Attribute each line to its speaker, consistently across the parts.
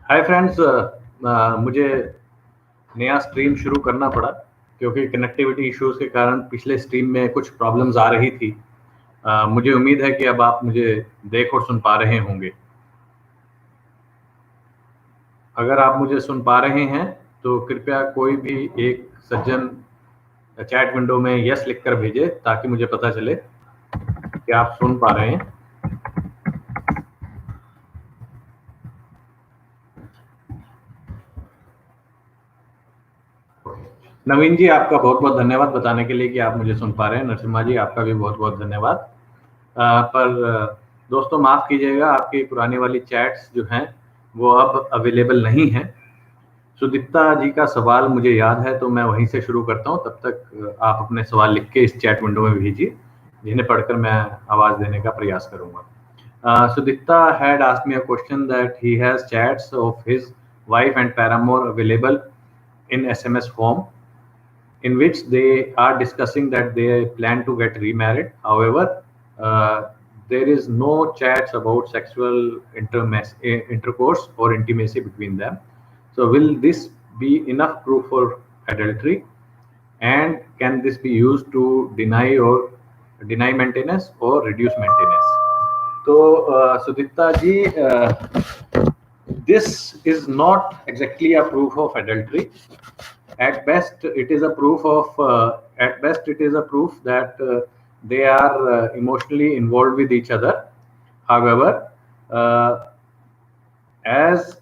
Speaker 1: Hi friends, मुझे नया stream शुरू करना पड़ा क्योंकि कनेक्टिविटी इश्यूज के कारण पिछले स्ट्रीम में कुछ प्रॉब्लम्स आ रही थी। मुझे उम्मीद है कि अब आप मुझे देख और सुन पा रहे होंगे। अगर आप मुझे सुन पा रहे हैं तो कृपया कोई भी एक सज्जन चैट विंडो में यस लिखकर भेजे ताकि मुझे पता चले कि आप सुन पा रहे हैं। नवीन जी, आपका बहुत बहुत धन्यवाद बताने के लिए कि आप मुझे सुन पा रहे हैं। नरसिम्हा जी, आपका भी बहुत बहुत धन्यवाद। दोस्तों माफ़ कीजिएगा, आपकी पुरानी वाली चैट्स जो हैं वो अब अवेलेबल नहीं हैं। सुदीप्ता जी का सवाल मुझे याद है तो मैं वहीं से शुरू करता हूं। तब तक आप अपने सवाल लिख के इस चैट विंडो में भेजिए, जिन्हें पढ़कर मैं आवाज़ देने का प्रयास करूंगा। Sudipta had asked me a question that he has chats of his wife and paramour available in SMS form, in which they are discussing that they plan to get remarried. However, there is no chats about sexual intercourse or intimacy between them. So, will this be enough proof for adultery? And can this be used to deny maintenance or reduce maintenance? So, Sudipta ji, this is not exactly a proof of adultery. At best it is a proof that they are emotionally involved with each other. However, as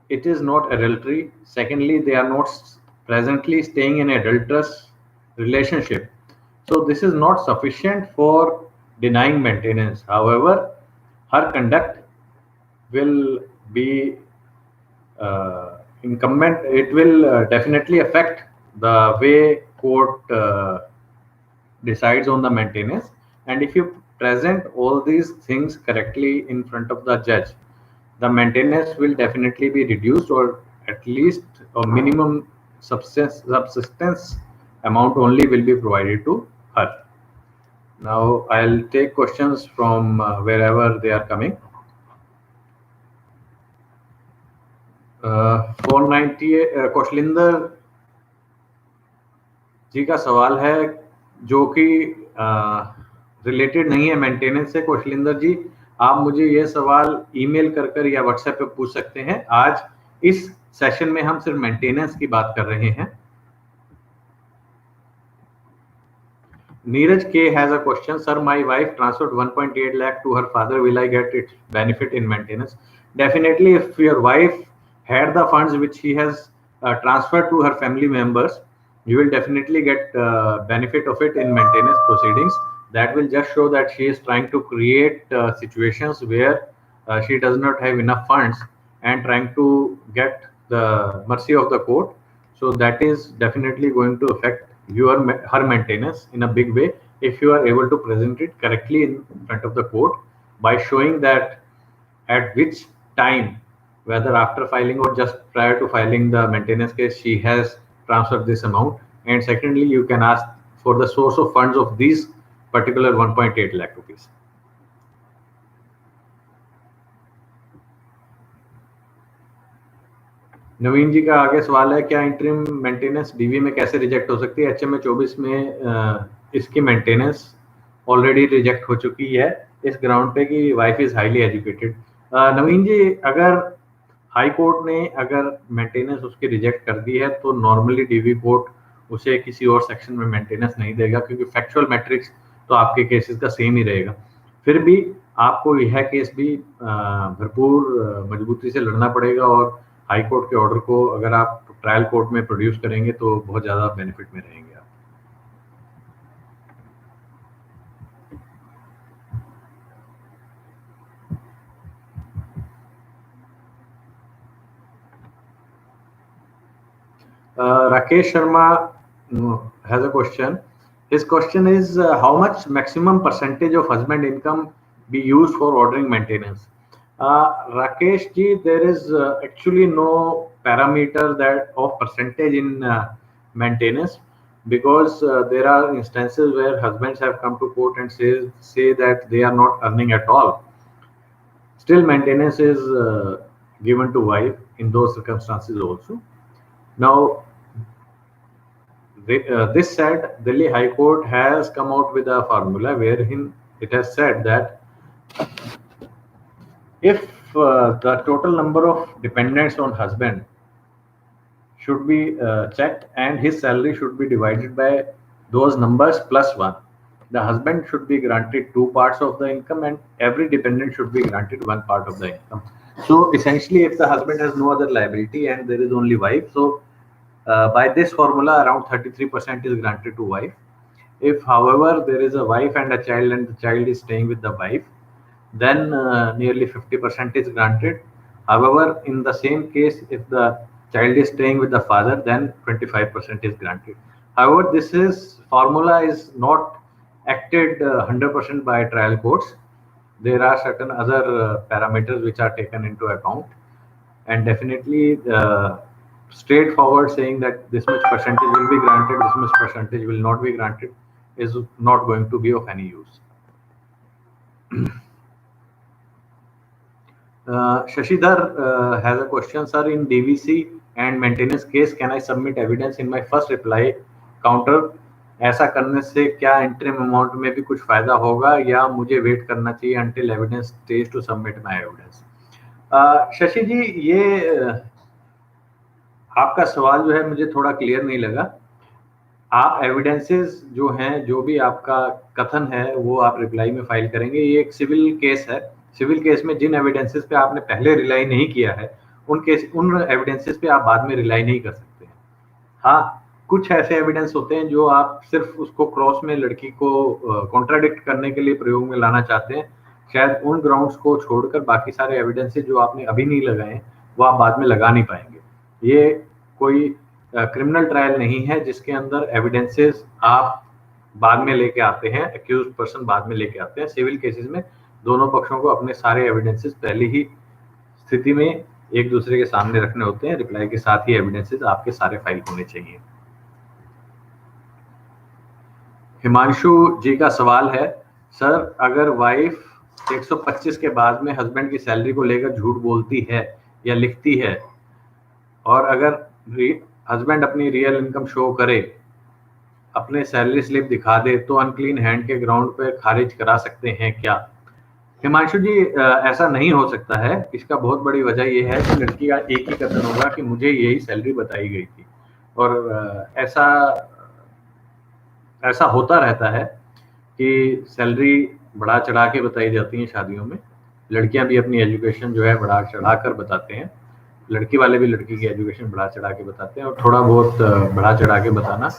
Speaker 1: it is not adultery, secondly they are not presently staying in an adulterous relationship, so this is not sufficient for denying maintenance. However, her conduct will be incumbent. It will definitely affect the way court decides on the maintenance. And if you present all these things correctly in front of the judge, the maintenance will definitely be reduced, or at least a minimum subsistence amount only will be provided to her. Now I'll take questions from wherever they are coming. 498 कौशलिंदर जी का सवाल है जो कि related नहीं है maintenance से। कौशलिंदर जी, आप मुझे ये सवाल ईमेल कर या व्हाट्सएप पे पूछ सकते हैं। आज इस सेशन में हम सिर्फ मेंटेनेंस की बात कर रहे हैं। नीरज के has a question, sir my wife transferred 1.8 lakh to her father, will I get its benefit in maintenance? Definitely, if your wife had the funds which he has transferred to her family members, you will definitely get benefit of it in maintenance proceedings. That will just show that she is trying to create situations where she does not have enough funds and trying to get the mercy of the court. So that is definitely going to affect her maintenance in a big way if you are able to present it correctly in front of the court by showing that at which time, whether after filing or just prior to filing the maintenance case, she has transferred this amount. And secondly, you can ask for the source of funds of these particular 1.8 lakh rupees. नवीन जी का आगे सवाल है, क्या interim maintenance DV में कैसे reject हो सकती है? एचएमए 24 में इसकी मेंटेनेंस ऑलरेडी रिजेक्ट हो चुकी है इस ग्राउंड पे कि वाइफ इज हाईली एजुकेटेड। नवीन जी, अगर हाई कोर्ट ने अगर मेंटेनेंस उसकी रिजेक्ट कर दी है तो नॉर्मली डीवी कोर्ट उसे किसी और सेक्शन में मेंटेनेंस नहीं देगा, क्योंकि फैक्चुअल मैट्रिक्स तो आपके केसेस का सेम ही रहेगा। फिर भी आपको यह केस भी भरपूर मजबूती से लड़ना पड़ेगा, और हाई कोर्ट के ऑर्डर को अगर आप ट्रायल कोर्ट में प्रोड्यूस करेंगे तो बहुत ज़्यादा बेनिफिट में रहेंगे आप। Rakesh Sharma has a question. His question is, how much maximum percentage of husband income be used for ordering maintenance? Rakesh ji, there is actually no parameter that of percentage in maintenance, because there are instances where husbands have come to court and say that they are not earning at all. Still maintenance is given to wife. in those circumstances also. Now, this said, Delhi High Court has come out with a formula wherein it has said that if the total number of dependents on husband should be checked and his salary should be divided by those numbers plus one, the husband should be granted two parts of the income and every dependent should be granted one part of the income. So essentially, if the husband has no other liability and there is only wife, so by this formula, around 33% is granted to wife. If, however, there is a wife and a child and the child is staying with the wife, then nearly 50% is granted. However, in the same case, if the child is staying with the father, then 25% is granted. However, this is formula is not acted 100% by trial courts. There are certain other parameters which are taken into account, and definitely straightforward saying that this much percentage will be granted, this much percentage will not be granted is not going to be of any use. Shashidhar has a question, sir. In DVC and maintenance case, can I submit evidence in my first reply counter? ऐसा करने से क्या interim amount में भी कुछ फायदा होगा या मुझे वेट करना चाहिए until evidence stage to submit my evidence? Shashi जी, ये आपका सवाल जो है मुझे थोड़ा क्लियर नहीं लगा. आप एविडेंसेस जो हैं, जो भी आपका कथन है, वो आप रिप्लाई में फाइल करेंगे. ये एक सिविल केस है. सिविल केस में जिन एविडेंसेस पे आपने पहले रिलाई नहीं किया है, उन एविडेंसेस पे आप बाद में रिलाई नहीं कर सकते हैं. हाँ, कुछ ऐसे एविडेंस होते हैं जो आप सिर्फ उसको क्रॉस में लड़की को कॉन्ट्राडिक्ट करने के लिए प्रयोग में लाना चाहते हैं. शायद उन ग्राउंड्स को छोड़कर बाकी सारे एविडेंसेस जो आपने अभी नहीं लगाए वो आप बाद में लगा नहीं पाएंगे. ये कोई क्रिमिनल ट्रायल नहीं है जिसके अंदर एविडेंसेस आप बाद में लेके आते हैं, एक्यूज्ड पर्सन बाद में लेके आते हैं. सिविल केसेस में दोनों पक्षों को अपने सारे एविडेंसेस पहली ही स्थिति में एक दूसरे के सामने रखने होते हैं. रिप्लाई के साथ ही एविडेंसेस आपके सारे फाइल होने चाहिए. हिमांशु जी का सवाल है, सर अगर वाइफ 125 के बाद में हस्बैंड की सैलरी को लेकर झूठ बोलती है या लिखती है और अगर हस्बैंड अपनी रियल इनकम शो करे, अपने सैलरी स्लिप दिखा दे, तो अनक्लीन हैंड के ग्राउंड पर खारिज करा सकते हैं क्या? हिमांशु जी, ऐसा नहीं हो सकता है. इसका बहुत बड़ी वजह यह है कि लड़की का एक ही कथन होगा कि मुझे यही सैलरी बताई गई थी. और ऐसा होता रहता है कि सैलरी बढ़ा चढ़ा के बताई जाती है शादियों में. लड़कियां भी अपनी एजुकेशन जो है बढ़ा चढ़ा कर बताते हैं, लड़की वाले भी लड़की की एजुकेशन बढ़ा चढ़ा के बताते हैं. और थोड़ा बहुत बढ़ा चढ़ा के बताना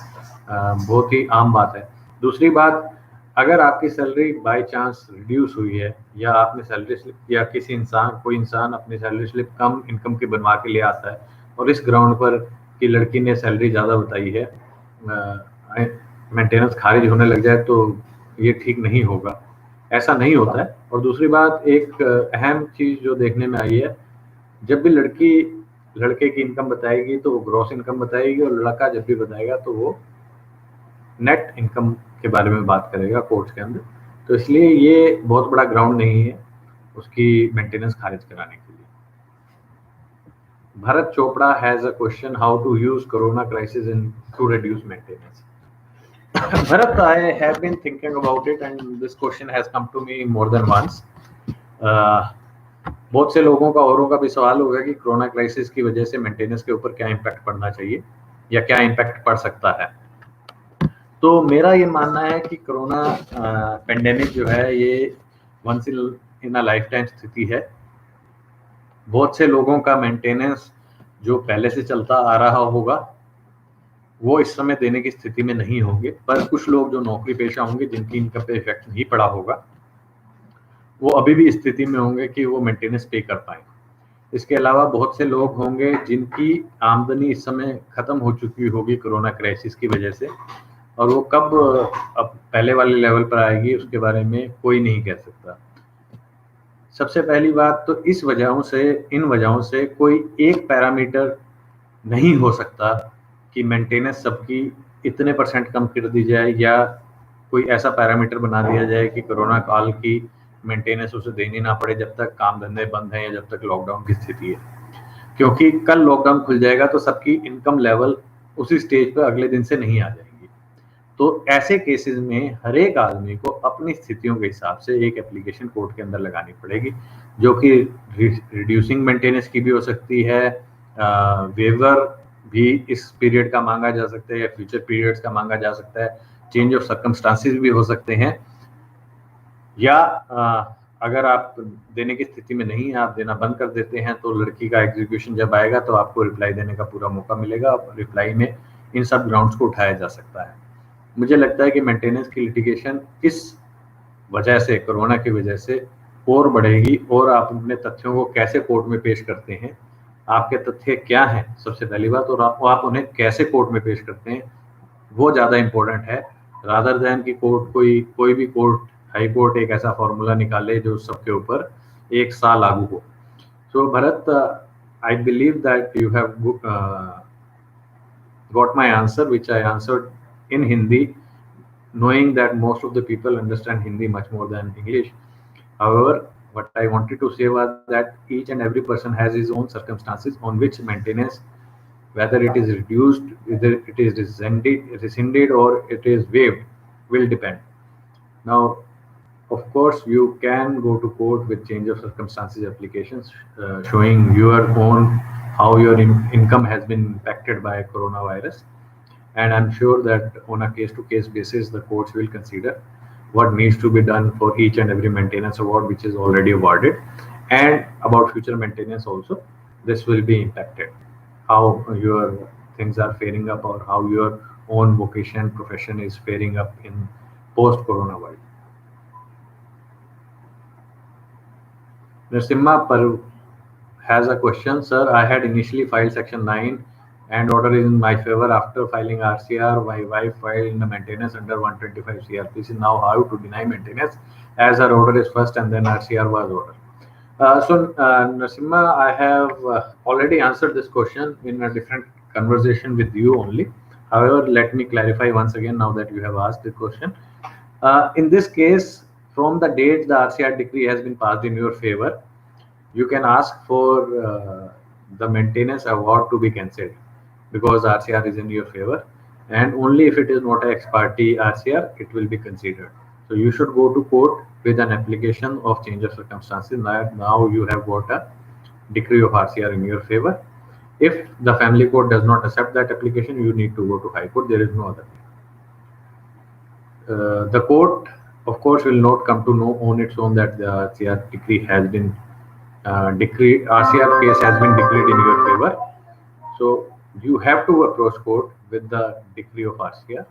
Speaker 1: बहुत ही आम बात है. दूसरी बात, अगर आपकी सैलरी बाय चांस रिड्यूस हुई है या आपने सैलरी स्लिप या कोई इंसान अपनी सैलरी स्लिप कम इनकम की बनवा के ले आता है और इस ग्राउंड पर कि लड़की ने सैलरी ज़्यादा बताई है, मेंटेनेंस खारिज होने लग जाए, तो ये ठीक नहीं होगा. ऐसा नहीं होता है. और दूसरी बात, एक अहम चीज़ जो देखने में आई है, जब भी लड़की लड़के की इनकम बताएगी तो वो ग्रॉस इनकम बताएगी और लड़का जब भी बताएगा तो वो नेट इनकम के बारे में बात करेगा कोर्ट के अंदर. तो इसलिए ये बहुत बड़ा ग्राउंड नहीं है उसकी मेंटेनेंस खारिज कराने के लिए. Bharat Chopra has a question, how to use corona crisis in to reduce maintenance. Bharat, I have been thinking about it and this question has come to me more than once. बहुत से लोगों का औरों का भी सवाल होगा कि कोरोना क्राइसिस की वजह से मेंटेनेंस के ऊपर क्या इम्पैक्ट पड़ना चाहिए या क्या इम्पैक्ट पड़ सकता है. तो मेरा ये मानना है कि कोरोना पेंडेमिक जो है ये once in a lifetime स्थिति है. बहुत से लोगों का मेंटेनेंस जो पहले से चलता आ रहा होगा वो इस समय देने की स्थिति में नहीं होंगे, पर कुछ लोग जो नौकरी पेशा होंगे जिनकी इनकम पे इफेक्ट नहीं पड़ा होगा वो अभी भी स्थिति में होंगे कि वो मेंटेनेंस पे कर पाए. इसके अलावा बहुत से लोग होंगे जिनकी आमदनी इस समय खत्म हो चुकी होगी कोरोना क्राइसिस की वजह से, और वो कब अब पहले वाले लेवल पर आएगी उसके बारे में कोई नहीं कह सकता. सबसे पहली बात तो इन वजहों से कोई एक पैरामीटर नहीं हो सकता कि मेंटेनेंस सबकी इतने % कम कर दी जाए या कोई ऐसा पैरामीटर बना दिया जाए कि कोरोना काल की मेंटेनेंस उसे देनी ना पड़े जब तक काम धंधे बंद हैं या जब तक लॉकडाउन की स्थिति है. क्योंकि कल लॉकडाउन खुल जाएगा तो सबकी इनकम लेवल उसी स्टेज पर अगले दिन से नहीं आ जाएगी। तो ऐसे केसेस में हर एक आदमी को अपनी स्थितियों के हिसाब से एक एप्लीकेशन कोर्ट के अंदर लगानी पड़ेगी, जो कि रिड्यूसिंग मेंटेनेंस की भी हो सकती है, वेवर भी इस पीरियड का मांगा जा सकता है या फ्यूचर पीरियड्स का मांगा जा सकता है, चेंज ऑफ सर्कमस्टांसिस भी हो सकते हैं, या अगर आप देने की स्थिति में नहीं है, आप देना बंद कर देते हैं, तो लड़की का एग्जीक्यूशन जब आएगा तो आपको रिप्लाई देने का पूरा मौका मिलेगा। रिप्लाई में इन सब ग्राउंड्स को उठाया जा सकता है। मुझे लगता है कि मेंटेनेंस की लिटिगेशन इस वजह से, कोरोना की वजह से और बढ़ेगी, और आप अपने तथ्यों को कैसे कोर्ट में पेश करते हैं, आपके तथ्य क्या हैं सबसे पहली बात, और आप उन्हें कैसे कोर्ट में पेश करते हैं, वो ज़्यादा इम्पोर्टेंट है, रादर दैन की कोर्ट कोई भी कोर्ट, हाई कोर्ट एक ऐसा फॉर्मूला निकाले जो सबके ऊपर एक सा लागू हो। So Bharat, I believe that you have got my answer, which I answered in Hindi, knowing that most of the people understand Hindi much more than English. However, what I wanted to say was that each and every person has his own circumstances on which maintenance, whether it is reduced, whether it is rescinded or it is waived, will depend. Now, of course, you can go to court with change of circumstances applications, showing your own how your income has been impacted by coronavirus. And I'm sure that on a case-to-case basis, the courts will consider what needs to be done for each and every maintenance award which is already awarded, and about future maintenance also. This will be impacted, how your things are faring up, or how your own vocation, profession is faring up in post-corona world. Narasimha Paru has a question. Sir, I had initially filed Section 9 and order is in my favor. After filing RCR, my wife filed the maintenance under 125 CRPC. Now, how to deny maintenance as her order is first and then RCR was ordered? Narasimha, I have already answered this question in a different conversation with you only. However, let me clarify once again now that you have asked the question. In this case, from the date the RCR decree has been passed in your favor, you can ask for the maintenance award to be cancelled, because RCR is in your favor, and only if it is not an ex parte RCR, it will be considered. So you should go to court with an application of change of circumstances. Now you have got a decree of RCR in your favor. If the family court does not accept that application, you need to go to High Court. There is no other way. The court, of course, will not come to know on its own that the RCR decree has been RCR case has been decreed in your favor. So you have to approach court with the decree of RCR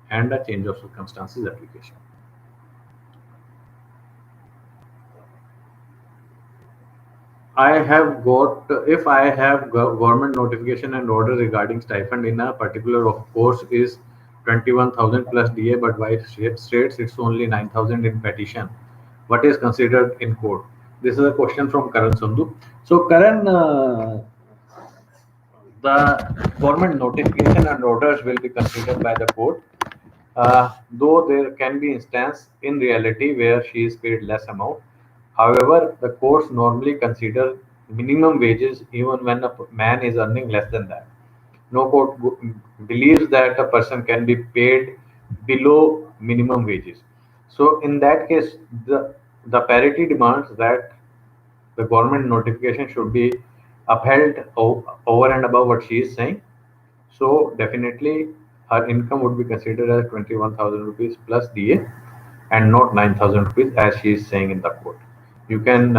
Speaker 1: and a change of circumstances application. I have got, if I have government notification and order regarding stipend in a particular course is 21,000 plus DA, but wife states it's only 9,000 in petition, what is considered in court? This is a question from Karan Sandhu. So Karan, the government notification and orders will be considered by the court, though there can be instance in reality where she is paid less amount. However, the courts normally consider minimum wages even when a man is earning less than that. No court believes that a person can be paid below minimum wages. So in that case, the parity demands that the government notification should be upheld over and above what she is saying. So definitely her income would be considered as 21,000 rupees plus DA and not 9,000 rupees as she is saying in the court. You can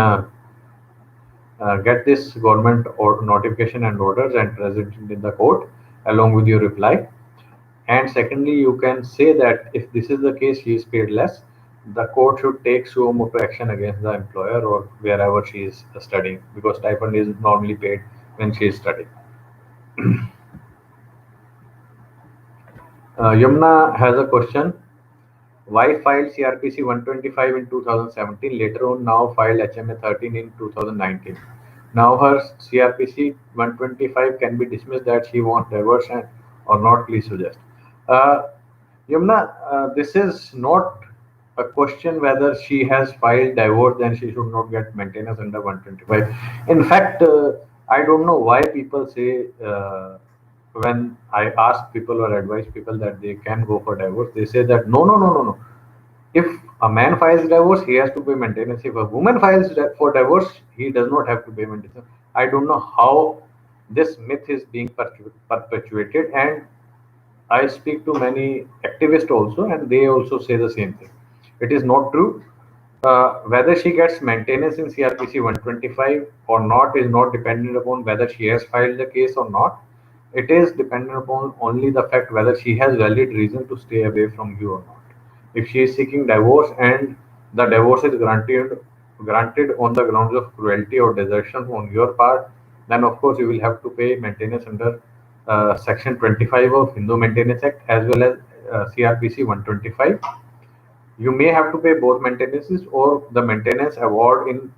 Speaker 1: get this government or notification and orders and present it in the court along with your reply. And secondly, you can say that if this is the case, she is paid less, the court should take suo motu action against the employer or wherever she is studying, because stipend is normally paid when she is studying. Yamuna has a question. Why filed CRPC 125 in 2017, later on now filed HMA 13 in 2019. Now her CRPC 125 can be dismissed that she wants divorce or not, please suggest. Yamuna, this is not a question whether she has filed divorce, then she should not get maintenance under 125. In fact, I don't know why people say, when I ask people or advise people that they can go for divorce, they say that no, no, no, no, no. If a man files divorce, he has to pay maintenance. If a woman files for divorce, he does not have to pay maintenance. I don't know how this myth is being perpetuated, and I speak to many activists also, and they also say the same thing. It is not true. Whether she gets maintenance in CRPC 125 or not is not dependent upon whether she has filed the case or not. It is dependent upon only the fact whether she has valid reason to stay away from you or not. If she is seeking divorce and the divorce is granted on the grounds of cruelty or desertion on your part, then of course you will have to pay maintenance under Section 25 of Hindu Maintenance Act as well as CRPC 125. You may have to pay both maintenances, or the maintenance award in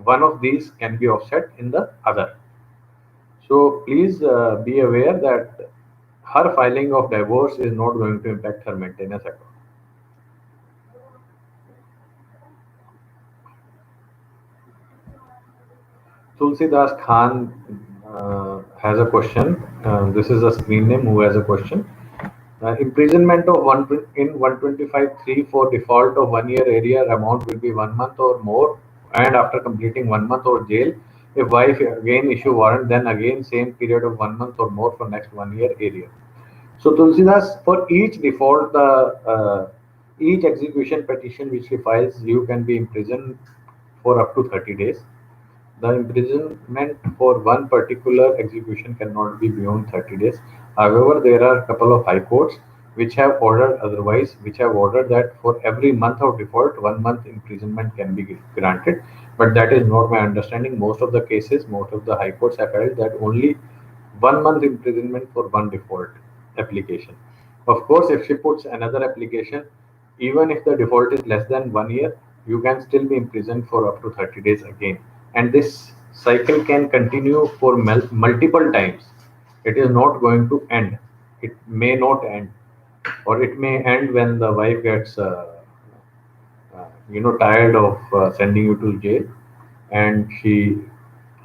Speaker 1: one of these can be offset in the other. So please be aware that her filing of divorce is not going to impact her maintenance account. Tulsidas Khan has a question. This is a screen name who has a question. Imprisonment of one in 125(3) for default of 1 year area amount will be 1 month or more, and after completing 1 month or jail. If wife again issue warrant, then again same period of 1 month or more for next 1 year area. So Tulsidas, for each default, each execution petition which he files, you can be imprisoned for up to 30 days. The imprisonment for one particular execution cannot be beyond 30 days. However, there are a couple of high courts which have ordered otherwise, which have ordered that for every month of default, 1 month imprisonment can be granted. But that is not my understanding. Most of the cases, most of the high courts have held that only 1 month imprisonment for one default application. Of course, if she puts another application, even if the default is less than 1 year, you can still be imprisoned for up to 30 days again. And this cycle can continue for multiple times. It is not going to end. It may not end, or it may end when the wife gets, tired of sending you to jail, and she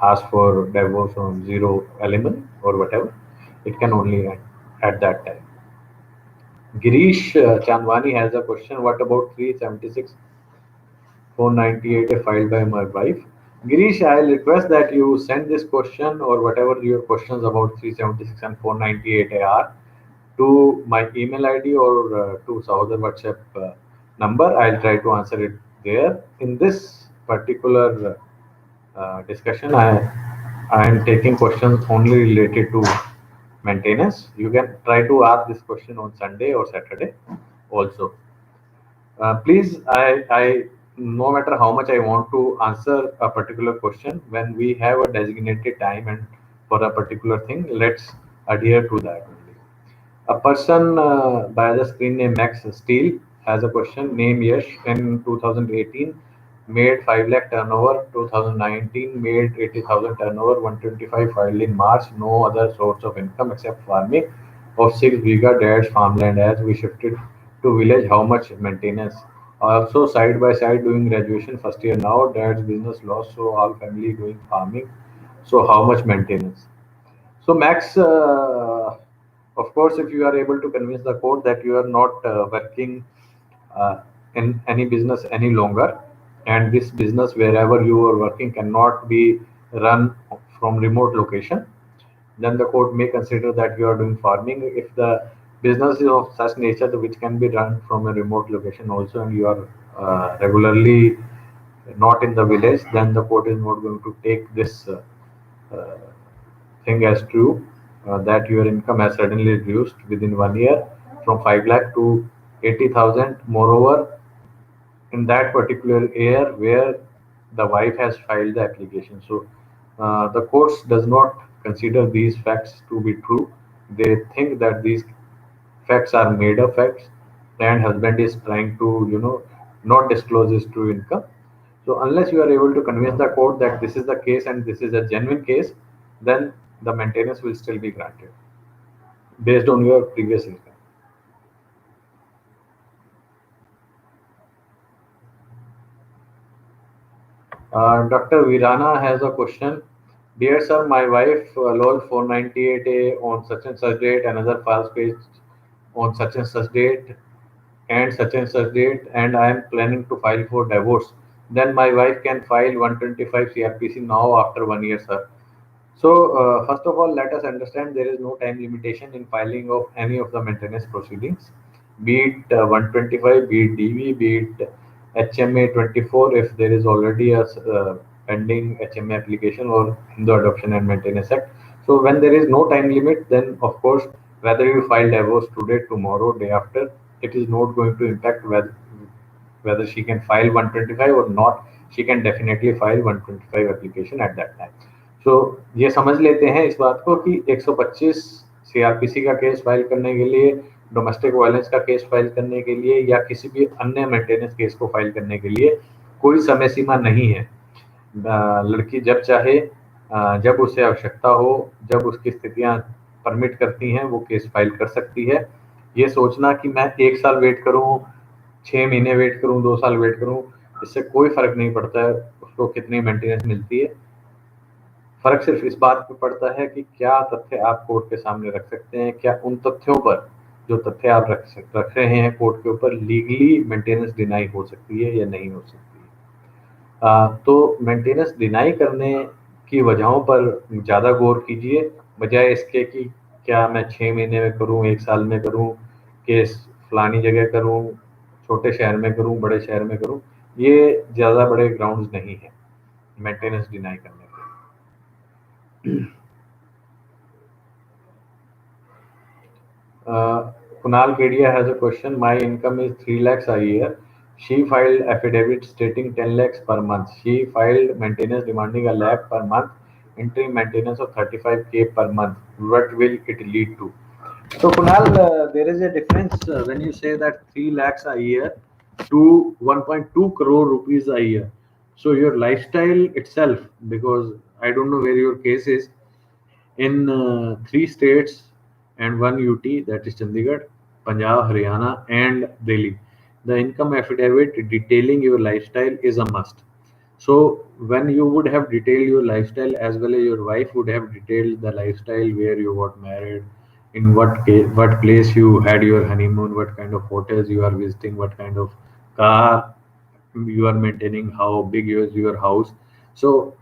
Speaker 1: asks for divorce on zero element or whatever. It can only end at that time. Girish Chandwani has a question. What about 376 498 filed by my wife? Girish, I'll request that you send this question or whatever your questions about 376 and 498 are to my email ID or to Sahodar WhatsApp number. I'll try to answer it there. In this particular discussion, I am taking questions only related to maintenance. You can try to ask this question on Sunday or Saturday also. Please, no matter how much I want to answer a particular question, when we have a designated time and for a particular thing, let's adhere to that only. A person by the screen name Max Steele has a question. Name Yash in 2018 made 5 lakh turnover, 2019 made 80,000 turnover, 125 filed in March, no other source of income except farming of 6 biga dad's farmland. As we shifted to village, how much maintenance? Also side by side doing graduation first year now, dad's business lost, so all family doing farming. So how much maintenance? So Max, of course, if you are able to convince the court that you are not working uh, in any business any longer, and this business wherever you are working cannot be run from remote location, then the court may consider that you are doing farming. If the business is of such nature which can be run from a remote location also, and you are regularly not in the village, then the court is not going to take this uh, thing as true, that your income has suddenly reduced within 1 year from 5 lakh to 80,000. Moreover, in that particular year where the wife has filed the application. So the courts does not consider these facts to be true. They think that these facts are made up facts, and husband is trying to, not disclose his true income. So unless you are able to convince the court that this is the case and this is a genuine case, then the maintenance will still be granted based on your previous income. Dr. Virana has a question. Dear sir, my wife lol 498A on such and such date, another false page on such and such date, and such and such date, and I am planning to file for divorce. Then my wife can file 125 CRPC now after 1 year, sir. So, first of all, let us understand there is no time limitation in filing of any of the maintenance proceedings, be it 125, be it DV, be it HMA 24, if there is already a pending HMA application or Hindu Adoption and Maintenance Act. So, when there is no time limit, then of course, whether you file divorce today, tomorrow, day after, it is not going to impact whether she can file 125 or not. She can definitely file 125 application at that time. So ये समझ लेते हैं इस बात को कि 125 CrPC का case file करने के लिए, डोमेस्टिक वायलेंस का केस फाइल करने के लिए या किसी भी अन्य मेंटेनेंस केस को फाइल करने के लिए कोई समय सीमा नहीं है। लड़की जब चाहे, जब उसे आवश्यकता हो, जब उसकी स्थितियां परमिट करती हैं, वो केस फाइल कर सकती है। ये सोचना कि मैं 1 साल वेट करूं, 6 महीने वेट करूं, 2 साल वेट करूं, इससे कोई फर्क नहीं पड़ता है उसको कितनी मेंटेनेंस मिलती है। फर्क सिर्फ इस बात पे पड़ता है कि क्या तथ्य आप कोर्ट के सामने रख सकते हैं, क्या उन तथ्यों पर जो तथ्य आप रख रहे हैं कोर्ट के ऊपर लीगली मेंटेनेंस डिनाई हो सकती है या नहीं हो सकती है। तो मेंटेनेंस डिनाई करने की वजहों पर ज़्यादा गौर कीजिए, बजाय इसके कि क्या मैं 6 महीने में करूं, 1 साल में करूं, केस फलानी जगह करूं, छोटे शहर में करूं, बड़े शहर में करूं। ये ज़्यादा बड़े ग्राउंड्स नहीं है मेंटेनेंस डिनाई करने के। Kunal Kedia has a question. My income is 3 lakhs a year. She filed affidavit stating 10 lakhs per month. She filed maintenance demanding a lakh per month, interim maintenance of 35K per month. What will it lead to? So, Kunal, there is a difference when you say that 3 lakhs a year to 1.2 crore rupees a year. So, your lifestyle itself, because I don't know where your case is, in 3 states and one UT, that is Chandigarh, Punjab, Haryana, and Delhi. The income affidavit detailing your lifestyle is a must. So, when you would have detailed your lifestyle, as well as your wife would have detailed the lifestyle where you got married, in what place you had your honeymoon, what kind of hotels you are visiting, what kind of car you are maintaining, how big is your house. So,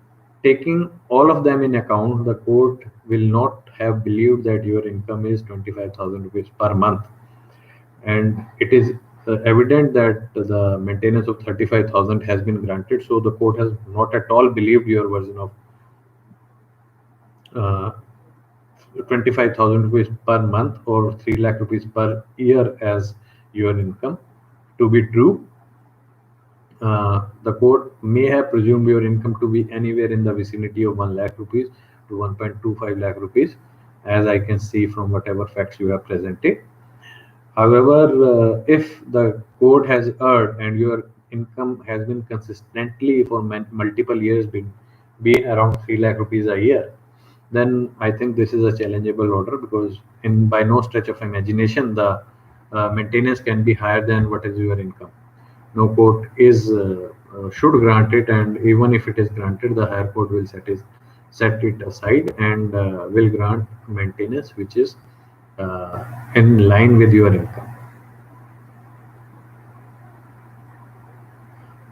Speaker 1: taking all of them in account, the court will not have believed that your income is 25,000 rupees per month. And it is evident that the maintenance of 35,000 has been granted. So, the court has not at all believed your version of uh, 25,000 rupees per month or 3 lakh rupees per year as your income to be true. The court may have presumed your income to be anywhere in the vicinity of 1 lakh rupees to 1.25 lakh rupees, as I can see from whatever facts you have presented. However, if the court has erred and your income has been consistently for multiple years been around 3 lakh rupees a year, then I think this is a challengeable order, because in by no stretch of imagination the maintenance can be higher than what is your income. No court is should grant it, and even if it is granted, the higher court will set it aside and will grant maintenance which is in line with your income.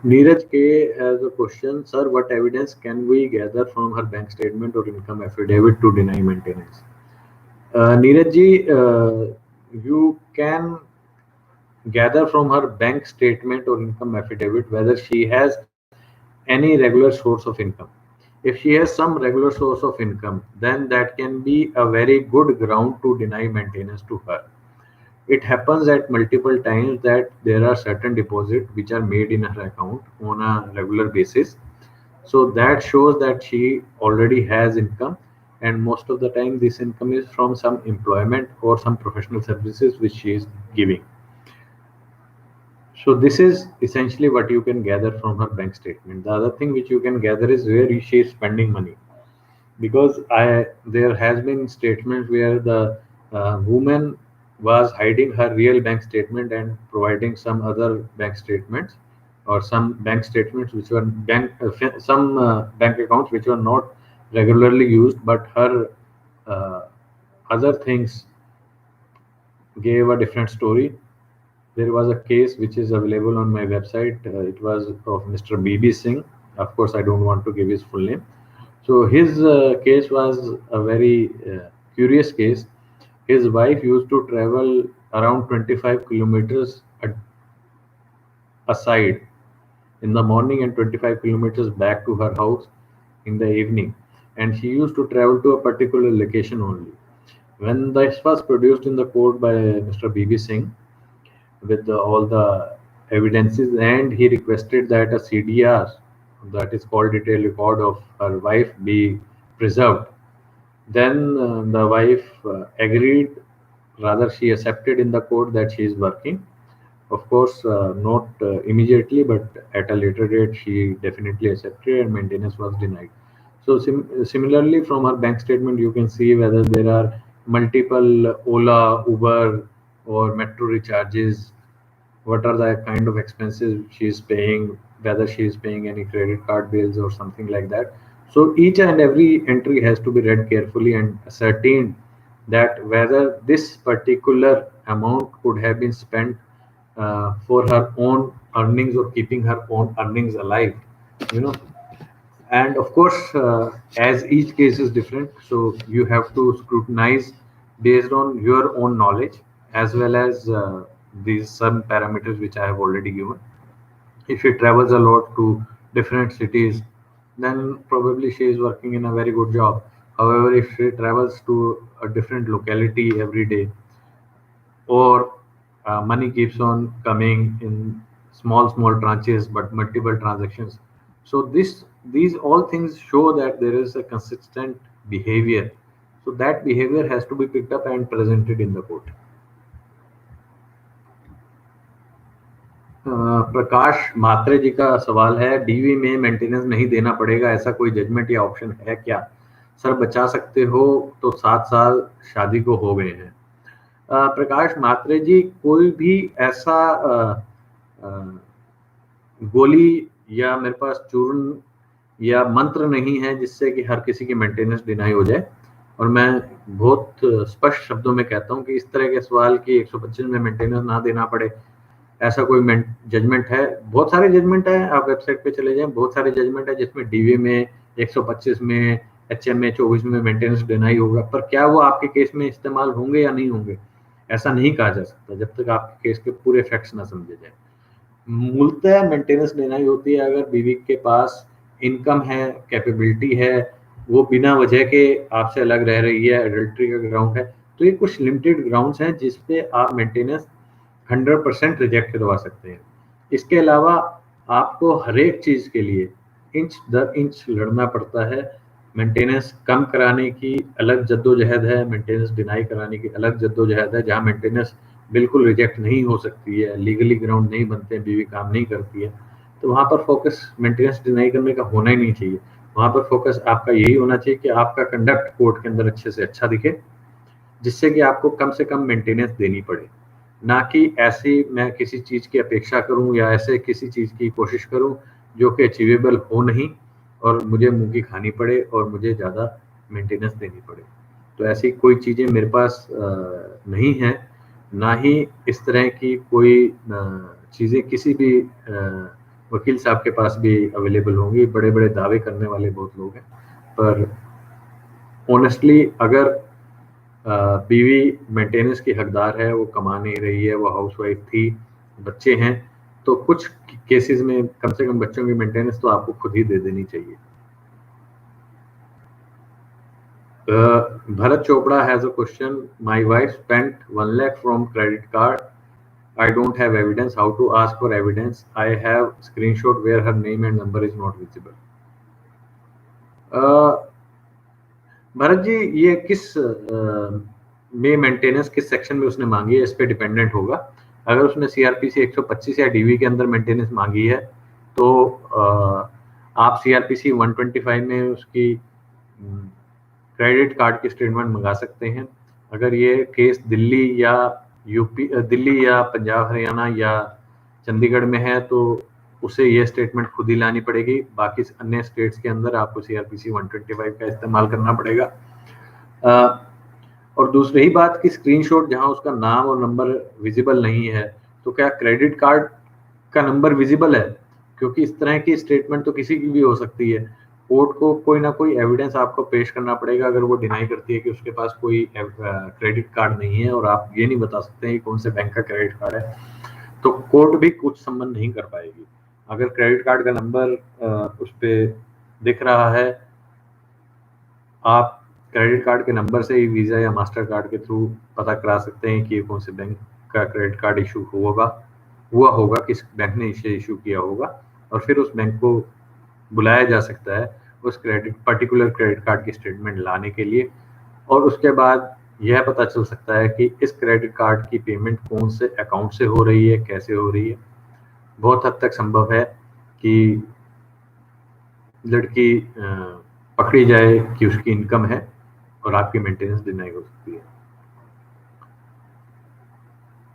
Speaker 1: Neeraj K has a question, sir. What evidence can we gather from her bank statement or income affidavit to deny maintenance? Neeraj ji, you can gather from her bank statement or income affidavit whether she has any regular source of income. If she has some regular source of income, then that can be a very good ground to deny maintenance to her. It happens at multiple times that there are certain deposits which are made in her account on a regular basis. So that shows that she already has income, and most of the time this income is from some employment or some professional services which she is giving. So this is essentially what you can gather from her bank statement. The other thing which you can gather is where she is spending money, because there has been statements where the woman was hiding her real bank statement and providing some other bank statements, or some bank statements which were some bank accounts which were not regularly used, but her other things gave a different story. There was a case which is available on my website. It was of Mr. BB Singh. Of course, I don't want to give his full name. So his case was a very curious case. His wife used to travel around 25 kilometers aside in the morning and 25 kilometers back to her house in the evening. And she used to travel to a particular location only. When this was produced in the court by Mr. BB Singh with all the evidences, and he requested that a CDR, that is called detailed record of her wife, be preserved. Then the wife agreed, rather she accepted in the court that she is working. Of course, not immediately, but at a later date, she definitely accepted and maintenance was denied. So similarly, from her bank statement, you can see whether there are multiple Ola, Uber, or metro recharges, what are the kind of expenses she is paying, whether she is paying any credit card bills or something like that. So each and every entry has to be read carefully and ascertained that whether this particular amount could have been spent for her own earnings or keeping her own earnings alive, you know. And of course, as each case is different, so you have to scrutinize based on your own knowledge, as well as these some parameters which I have already given. If she travels a lot to different cities, then probably she is working in a very good job. However, if she travels to a different locality every day, or money keeps on coming in small tranches but multiple transactions, so these all things show that there is a consistent behavior. So that behavior has to be picked up and presented in the court. प्रकाश मात्रे जी का सवाल है, DV में maintenance नहीं देना पड़ेगा, ऐसा कोई judgement या ऑप्शन है क्या? सर बचा सकते हो तो 7 साल शादी को हो गए हैं। प्रकाश मात्रे जी, कोई भी ऐसा गोली या मेरे पास चूर्ण या मंत्र नहीं है जिससे कि हर किसी की मेंटेनेंस डिनाई हो जाए। और मैं बहुत स्पष्ट शब्दों में कहता हूँ कि इस तरह के सवाल की 125 में मेंटेनेंस ना देना पड़े, ऐसा कोई जजमेंट है? बहुत सारे जजमेंट है, आप वेबसाइट पे चले जाएं, बहुत सारे जजमेंट है जिसमें डीवी में 125 में एचएमए 24 में मेंटेनेंस डिनाई होगा, पर क्या वो आपके केस में इस्तेमाल होंगे या नहीं होंगे, ऐसा नहीं कहा जा सकता जब तक आपके केस के पूरे फैक्ट्स ना समझे जाए। मूलतः मेंटेनेंस डिनाई होती है अगर बीवी के पास इनकम है, कैपेबिलिटी है, वो बिना वजह के आपसे अलग रह रही है, एडल्ट्री का ग्राउंड है, तो ये कुछ लिमिटेड ग्राउंड्स हैं जिसपे आप मेंटेनेंस 100% रिजेक्ट करवा सकते हैं। इसके अलावा आपको हर एक चीज़ के लिए इंच दर इंच लड़ना पड़ता है। मेंटेनेंस कम कराने की अलग जद्दोजहद है, मेंटेनेंस डिनाई कराने की अलग जद्दोजहद है। जहाँ मेंटेनेंस बिल्कुल रिजेक्ट नहीं हो सकती है, लीगली ग्राउंड नहीं बनते हैं, बीवी काम नहीं करती है, तो वहाँ पर फोकस मेंटेनेंस डिनाई करने का होना ही नहीं चाहिए। वहाँ पर फोकस आपका यही होना चाहिए कि आपका कंडक्ट कोर्ट के अंदर अच्छे से अच्छा दिखे, जिससे कि आपको कम से कम मेंटेनेंस देनी पड़े, ना कि ऐसी मैं किसी चीज़ की अपेक्षा करूं या ऐसे किसी चीज़ की कोशिश करूं जो कि अचीवेबल हो नहीं और मुझे मुंह की खानी पड़े और मुझे ज़्यादा मेंटेनेंस देनी पड़े। तो ऐसी कोई चीज़ें मेरे पास नहीं है, ना ही इस तरह की कोई चीज़ें किसी भी वकील साहब के पास भी अवेलेबल होंगी। बड़े बड़े दावे करने वाले बहुत लोग हैं, पर ऑनेस्टली अगर बीवी मेंटेनेंस की हकदार है, वो कमा नहीं रही है, वो हाउसवाइफ थी, बच्चे हैं, तो कुछ केसेस में कम से कम बच्चों की मेंटेनेंस तो आपको खुद ही दे देनी चाहिए। Bharat Chopra has a question. My wife spent 1 lakh from credit card. I don't have evidence. How to ask for evidence? I have screenshot where her name and number is not visible. Bharat ji, ये किस में maintenance किस section में उसने मांगी है, इस पे डिपेंडेंट होगा। अगर उसने सीआरपीसी 125 या डीवी के अंदर मेंटेनेंस मांगी है तो आप सीआरपीसी 125 में उसकी क्रेडिट कार्ड की स्टेटमेंट मंगा सकते हैं। अगर ये केस दिल्ली या यूपी, दिल्ली या पंजाब हरियाणा या चंडीगढ़ में है तो उसे ये स्टेटमेंट खुद ही लानी पड़ेगी। बाकी अन्य स्टेट्स के अंदर आपको CRPC 125 का इस्तेमाल करना पड़ेगा। और दूसरी ही बात कि स्क्रीनशॉट जहां उसका नाम और नंबर विजिबल नहीं है, तो क्या क्रेडिट कार्ड का नंबर विजिबल है? क्योंकि इस तरह की स्टेटमेंट तो किसी की भी हो सकती है। कोर्ट को कोई ना कोई एविडेंस आपको पेश करना पड़ेगा। अगर वो डिनाई करती है कि उसके पास कोई क्रेडिट कार्ड नहीं है और आप ये नहीं बता सकते हैं कि कौन से बैंक का क्रेडिट कार्ड है, तो कोर्ट भी कुछ संबंध नहीं कर पाएगी। अगर क्रेडिट कार्ड का नंबर उस पर दिख रहा है, आप क्रेडिट कार्ड के नंबर से ही वीज़ा या मास्टर कार्ड के थ्रू पता करा सकते हैं कि ये कौन से बैंक का क्रेडिट कार्ड इशू हुआ होगा, किस बैंक ने इसे इशू किया होगा, और फिर उस बैंक को बुलाया जा सकता है उस पर्टिकुलर क्रेडिट कार्ड की स्टेटमेंट लाने के लिए। और उसके बाद यह पता चल सकता है कि इस क्रेडिट कार्ड की पेमेंट कौन से अकाउंट से हो रही है, कैसे हो रही है। बहुत हद तक संभव है कि लड़की पकड़ी जाए कि उसकी इनकम है और आपकी मेंटेनेंस डिनाई हो सकती है।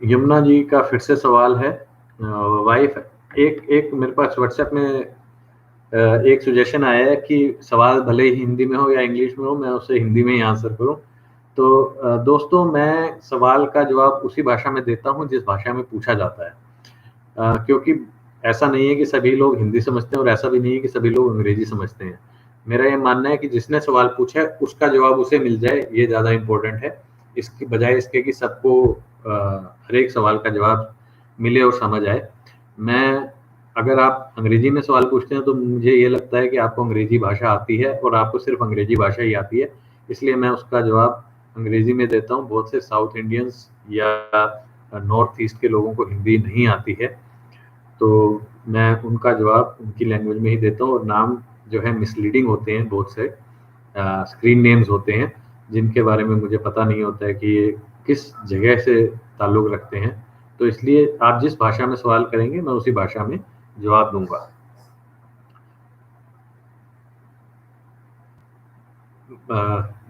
Speaker 1: यमुना जी का फिर से सवाल है, वाइफ एक मेरे पास व्हाट्सएप में एक सजेशन आया है कि सवाल भले ही हिंदी में हो या इंग्लिश में हो, मैं उसे हिंदी में ही आंसर करूं। तो दोस्तों, मैं सवाल का जवाब उसी भाषा में देता हूं जिस भाषा में पूछा जाता है, क्योंकि ऐसा नहीं है कि सभी लोग हिंदी समझते हैं और ऐसा भी नहीं है कि सभी लोग अंग्रेजी समझते हैं। मेरा ये मानना है कि जिसने सवाल पूछा है उसका जवाब उसे मिल जाए, ये ज़्यादा इम्पोर्टेंट है, इसकी बजाय इसके कि सबको हर एक सवाल का जवाब मिले और समझ आए। अगर आप अंग्रेजी में सवाल पूछते हैं तो मुझे ये लगता है कि आपको अंग्रेजी भाषा आती है और आपको सिर्फ अंग्रेजी भाषा ही आती है, इसलिए मैं उसका जवाब अंग्रेजी में देता हूँ। बहुत से साउथ इंडियंस या नॉर्थ ईस्ट के लोगों को हिंदी नहीं आती है, तो मैं उनका जवाब उनकी लैंग्वेज में ही देता हूँ। और नाम जो है मिसलीडिंग होते हैं, बहुत से स्क्रीन नेम्स होते हैं जिनके बारे में मुझे पता नहीं होता है कि ये किस जगह से ताल्लुक़ रखते हैं, तो इसलिए आप जिस भाषा में सवाल करेंगे मैं उसी भाषा में जवाब दूंगा।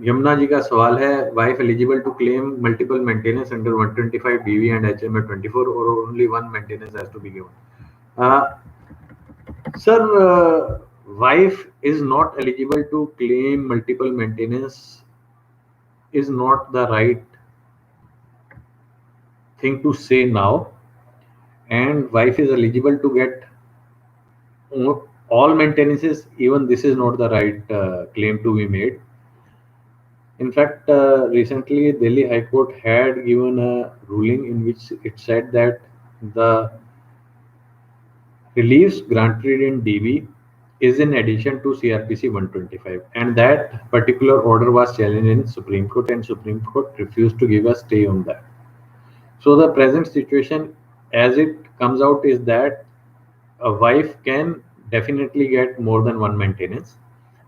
Speaker 1: यमुना जी का सवाल है, wife eligible to claim multiple maintenance under 125 DV and HMA 24 और only one maintenance has to be given? Sir, wife is not eligible to claim multiple maintenance is not the right thing to say now, and wife is eligible to get all maintenances. Even this is not the right claim to be made. In fact, recently Delhi High Court had given a ruling in which it said that the reliefs granted in DV is in addition to CRPC 125, and that particular order was challenged in Supreme Court, and Supreme Court refused to give a stay on that. So the present situation as it comes out is that a wife can definitely get more than one maintenance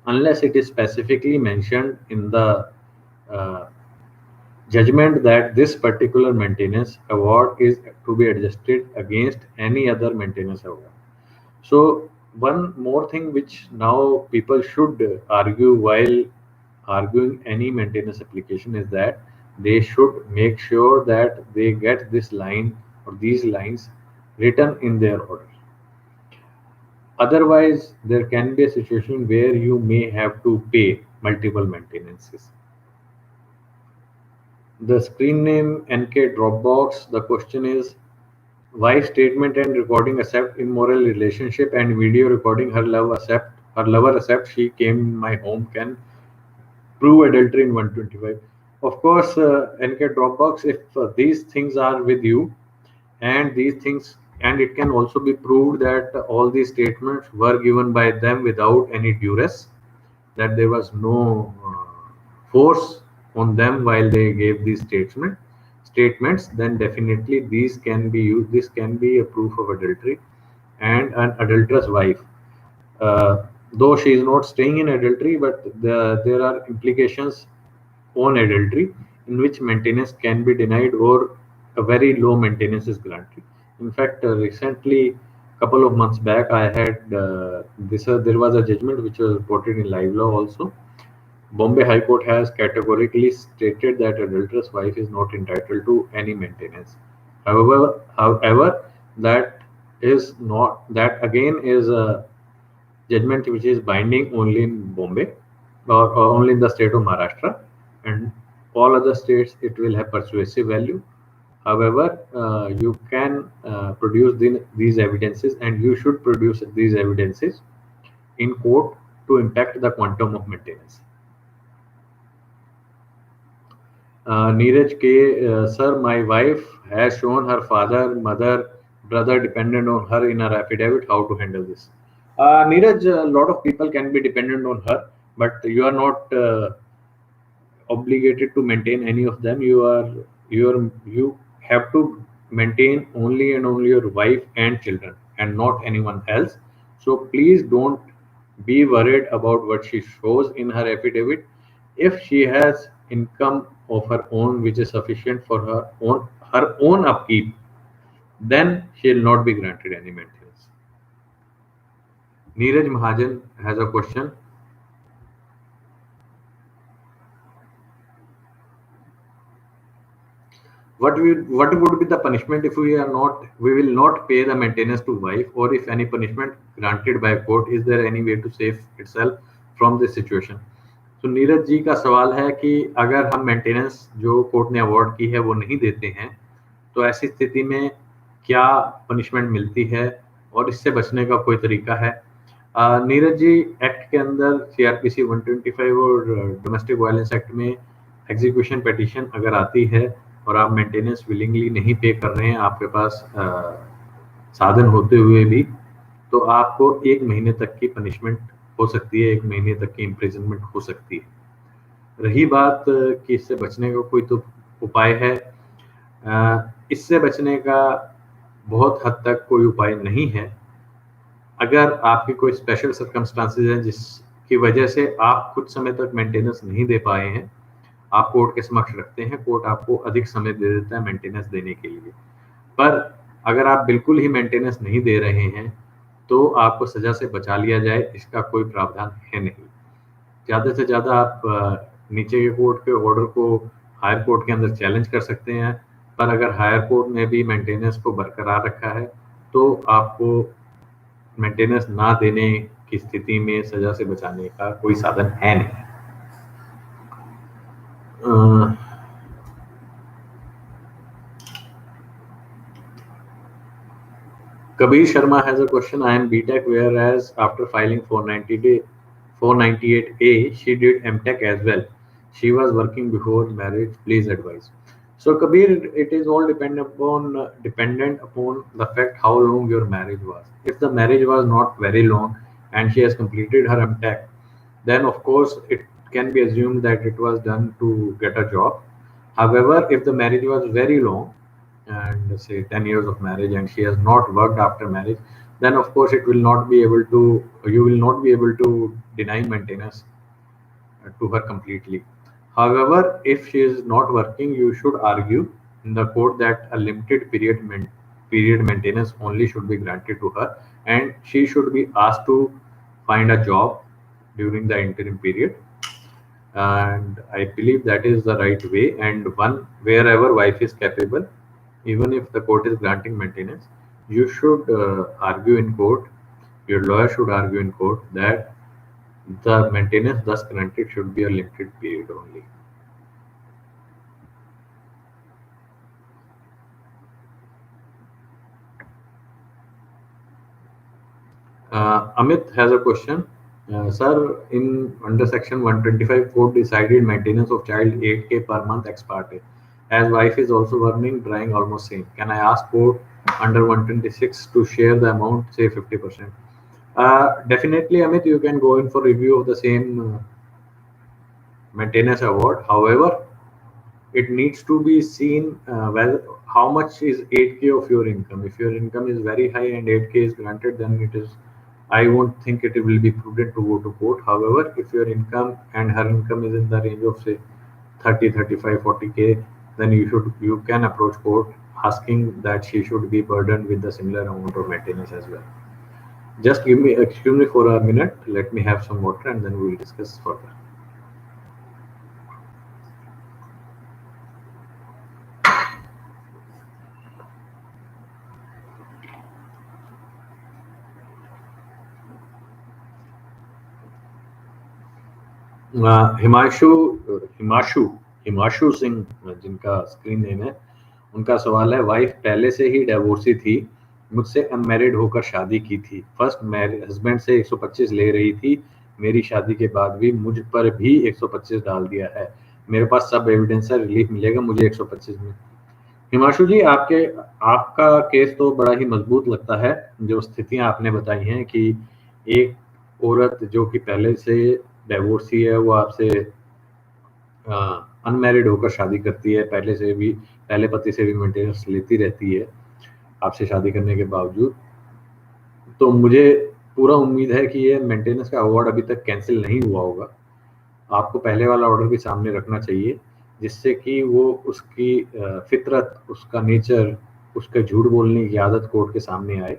Speaker 1: unless it is specifically mentioned in the uh, judgment that this particular maintenance award is to be adjusted against any other maintenance award. So one more thing which now people should argue while arguing any maintenance application is that they should make sure that they get this line or these lines written in their order. Otherwise, there can be a situation where you may have to pay multiple maintenances. The screen name NK Dropbox. The question is, wife statement and recording accept immoral relationship and video recording her lover accept she came in my home can prove adultery in 125. Of course, NK Dropbox, if these things are with you and these things, and it can also be proved that all these statements were given by them without any duress, that there was no force on them while they gave these statements, then definitely these can be used. This can be a proof of adultery, and an adulterous wife, though she is not staying in adultery, but there are implications on adultery in which maintenance can be denied or a very low maintenance is granted. In fact, recently, couple of months back, I had there was a judgment which was reported in Live Law also. Bombay High Court has categorically stated that adulterous wife is not entitled to any maintenance. However, that is not, that again is a judgment which is binding only in Bombay, or only in the state of Maharashtra, and all other states it will have persuasive value. However, you can produce these evidences, and you should produce these evidences in court to impact the quantum of maintenance. Neeraj K, sir, my wife has shown her father, mother, brother dependent on her in her affidavit. How to handle this? Neeraj, a lot of people can be dependent on her, but you are not obligated to maintain any of them. You have to maintain only and only your wife and children, and not anyone else. So please don't be worried about what she shows in her affidavit. If she has income of her own which is sufficient for her own upkeep, then she will not be granted any maintenance. Neeraj Mahajan has a question. What would be the punishment if we will not pay the maintenance to wife, or if any punishment granted by court? Is there any way to save itself from this situation? तो नीरज जी का सवाल है कि अगर हम maintenance जो court ने award की है वो नहीं देते हैं, तो ऐसी स्थिति में क्या पनिशमेंट मिलती है और इससे बचने का कोई तरीका है? नीरज जी, एक्ट के अंदर सीआरपीसी 125 और डोमेस्टिक वायलेंस एक्ट में एग्जीक्यूशन पिटीशन अगर आती है और आप मेंटेनेंस विलिंगली नहीं पे कर रहे हैं, आपके पास साधन होते हुए भी, तो आपको 1 महीने तक की पनिशमेंट हो सकती है, 1 महीने तक की इम्प्रिजनमेंट हो सकती है। रही बात कि इससे बचने का कोई तो उपाय है, इससे बचने का बहुत हद तक कोई उपाय नहीं है। अगर आपकी कोई स्पेशल सर्कमस्टांसेस हैं जिसकी वजह से आप कुछ समय तक मेंटेनेंस नहीं दे पाए हैं, आप कोर्ट के समक्ष रखते हैं, कोर्ट आपको अधिक समय दे देता है मेंटेनेंस देने के लिए। पर अगर आप बिल्कुल ही मेंटेनेंस नहीं दे रहे हैं, तो आपको सजा से बचा लिया जाए, इसका कोई प्रावधान है नहीं। ज़्यादा से ज़्यादा आप नीचे के कोर्ट के ऑर्डर को हायर कोर्ट के अंदर चैलेंज कर सकते हैं, पर अगर हायर कोर्ट ने भी मेंटेनेंस को बरकरार रखा है, तो आपको मेंटेनेंस ना देने की स्थिति में सजा से बचाने का कोई साधन है नहीं। Kabir Sharma has a question. I am BTech, whereas after filing 498A, she did MTech as well. She was working before marriage. Please advise. So Kabir, it is all dependent upon the fact how long your marriage was. If the marriage was not very long and she has completed her MTech, then of course it can be assumed that it was done to get a job. However, if the marriage was very long, and say 10 years of marriage, and she has not worked after marriage, then of course it will not be able to you will not be able to deny maintenance to her completely. However, if she is not working, you should argue in the court that a limited period maintenance only should be granted to her, and she should be asked to find a job during the interim period. And I believe that is the right way, and one wherever wife is capable, even if the court is granting maintenance, you should argue in court, your lawyer should argue in court that the maintenance thus granted should be a limited period only. Amit has a question. Sir, in under section 125, court decided maintenance of child 8K per month ex parte. As wife is also earning, drawing almost same. Can I ask court under 126 to share the amount, say 50%? Definitely, Amit, you can go in for review of the same maintenance award. However, it needs to be seen how much is 8K of your income. If your income is very high and 8K is granted, then it is, I won't think it will be prudent to go to court. However, if your income and her income is in the range of say 30, 35, 40K, then you can approach court asking that she should be burdened with the similar amount of maintenance as well. Just excuse me for a minute. Let me have some water and then we will discuss further. Himanshu Himanshu Himanshu Singh जिनका screen name है, उनका सवाल है, wife पहले से ही divorcee थी, मुझसे unmarried होकर शादी की थी, फर्स्ट मैरिज हस्बैंड से 125 ले रही थी, मेरी शादी के बाद भी मुझ पर भी 125 डाल दिया है, मेरे पास सब एविडेंस है, रिलीफ मिलेगा मुझे 125 में। हिमांशु जी, आपका केस तो बड़ा ही मजबूत लगता है। जो स्थितियां आपने बताई हैं कि एक औरत जो कि पहले से डिवोर्सी है, वो आपसे अनमैरिड होकर शादी करती है, पहले पति से भी मेंटेनेंस लेती रहती है आपसे शादी करने के बावजूद, तो मुझे पूरा उम्मीद है कि ये मेंटेनेंस का अवार्ड अभी तक कैंसिल नहीं हुआ होगा। आपको पहले वाला ऑर्डर भी सामने रखना चाहिए, जिससे कि वो उसकी फितरत, उसका नेचर, उसके झूठ बोलने की आदत कोर्ट के सामने आए।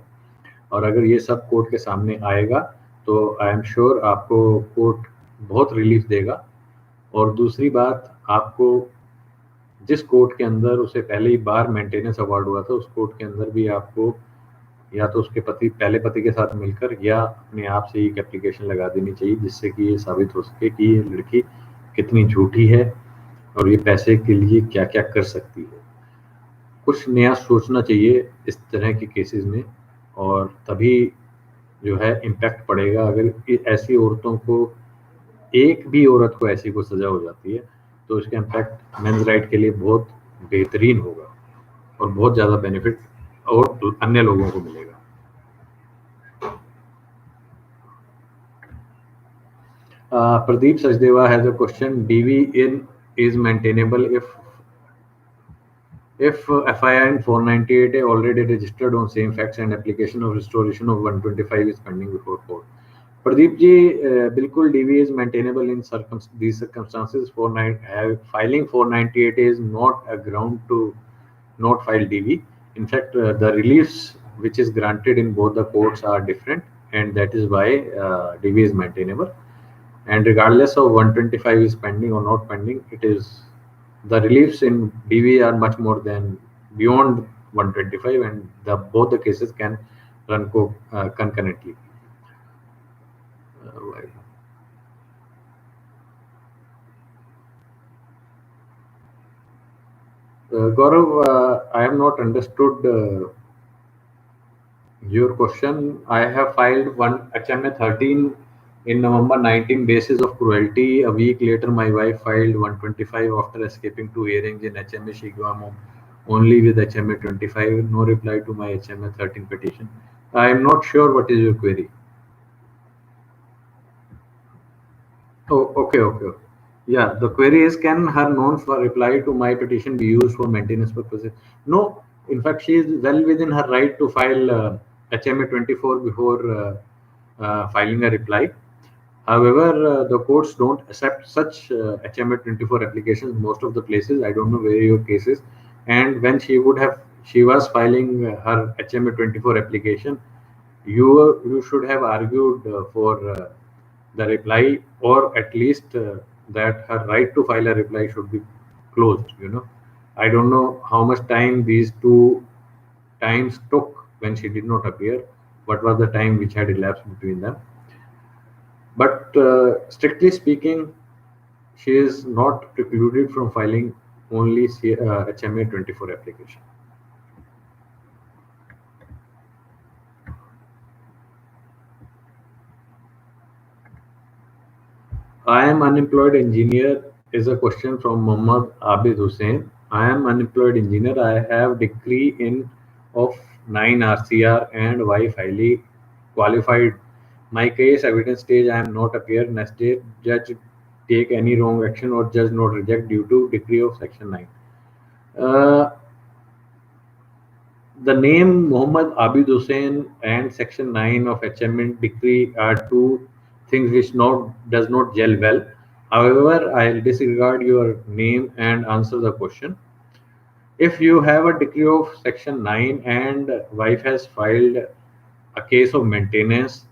Speaker 1: और अगर ये सब कोर्ट के सामने आएगा तो आई एम श्योर आपको कोर्ट बहुत रिलीफ देगा। और दूसरी बात, आपको जिस कोर्ट के अंदर उसे पहली बार मेंटेनेंस अवार्ड हुआ था, उस कोर्ट के अंदर भी आपको या तो उसके पहले पति के साथ मिलकर या अपने आप से एक एप्लीकेशन लगा देनी चाहिए, जिससे कि ये साबित हो सके कि ये लड़की कितनी झूठी है और ये पैसे के लिए क्या क्या कर सकती है। कुछ नया सोचना चाहिए इस तरह के केसेस में, और तभी जो है इम्पैक्ट पड़ेगा। अगर ऐसी औरतों को, एक भी औरत को ऐसी को सजा हो जाती है, तो इसका इम्पैक्ट मेंस राइट के लिए बहुत बेहतरीन होगा और बहुत ज़्यादा बेनिफिट और अन्य लोगों को मिलेगा। Pradeep Sachdeva has a question. DV in is maintainable if FIR in 498A already registered on same facts and application of restoration of 125 is pending before court. Pradeep ji, बिल्कुल DV is maintainable in these circumstances. Filing 498A is not a ground to not file DV. In fact, the reliefs which is granted in both the courts are different, and that is why DV is maintainable. And regardless of 125 is pending or not pending, the reliefs in DV are much more than beyond 125, and both the cases can run concurrently. Gaurav, I have not understood your question. I have filed one HMA 13 in November 19 basis of cruelty. A week later, my wife filed 125 after escaping 2 hearings in HMA Shigwam only with HMA 25. No reply to my HMA 13 petition. I am not sure what is your query. Oh, okay. Yeah, the query is, can her non-reply to my petition be used for maintenance purposes? No, in fact, she is well within her right to file HMA 24 before filing a reply. However, the courts don't accept such HMA 24 applications most of the places. I don't know where your case is. And when she was filing her HMA 24 application, you should have argued for the reply, or at least that her right to file a reply should be closed. I don't know how much time these two times took when she did not appear. What was the time which had elapsed between them? But strictly speaking, she is not precluded from filing only HMA 24 application. I am unemployed engineer is a question from Muhammad Abid Hussain. I am unemployed engineer. I have degree of 9 RCR and wife highly qualified. My case evidence stage, I am not appear. Next day, judge take any wrong action or judge not reject due to decree of section 9. The name Muhammad Abid Hussain and section 9 of HMN decree are two things which does not gel well. However, I'll disregard your name and answer the question. If you have a decree of section 9 and wife has filed a case of maintenance